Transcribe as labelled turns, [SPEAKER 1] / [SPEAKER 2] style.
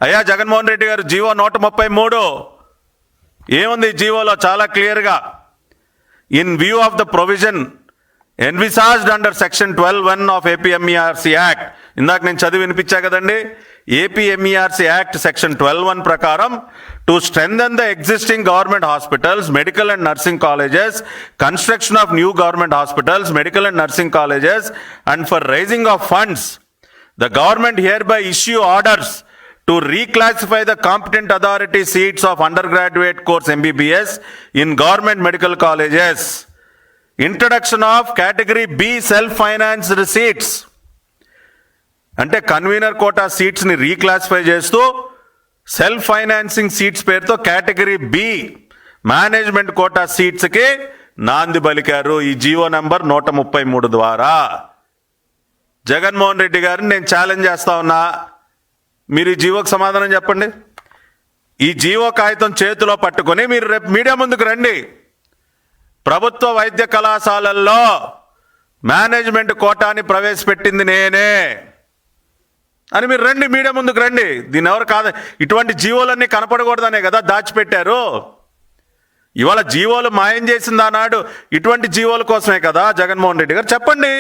[SPEAKER 1] అయ్యా జగన్మోహన్ రెడ్డి గారు, జీవో 133 ఏముంది జీవోలో? చాలా క్లియర్గా, in view of the provision envisaged under section 12(1) of APMERC act, ఇందాక నేను చదివి వినిపించా కదండి, ఏపీఎంఈఆర్సీ యాక్ట్ సెక్షన్ 12(1) ప్రకారం to strengthen the existing government hospitals, medical and nursing colleges, construction of new government hospitals, medical and nursing colleges, and for raising of funds the government hereby issue orders to reclassify the competent authority seats of undergraduate course MBBS in government medical colleges. Introduction of category B self-financed seats. అంటే convener quota సీట్స్ని రీక్లాసిఫై చేస్తూ self financing seats పేరుతో category B management quota సీట్స్కి నాంది పలికారు ఈ GO number 133 ద్వారా. జగన్మోహన్ రెడ్డి గారిని నేను challenge చేస్తా ఉన్నా, మీరు ఈ జీవోకి సమాధానం చెప్పండి. ఈ జీవో కాగితం చేతిలో పట్టుకొని మీరు రేపు మీడియా ముందుకు రండి. ప్రభుత్వ వైద్య కళాశాలల్లో మేనేజ్మెంట్ కోటాని ప్రవేశపెట్టింది నేనే అని మీరు రండి, మీడియా ముందుకు రండి. దీన్ని ఎవరు కాదు, ఇటువంటి జీవోలన్నీ కనపడకూడదనే కదా దాచిపెట్టారు. ఇవాళ జీవోలు మాయం చేసింది ఆనాడు ఇటువంటి జీవోల కోసమే కదా. జగన్మోహన్ రెడ్డి గారు చెప్పండి.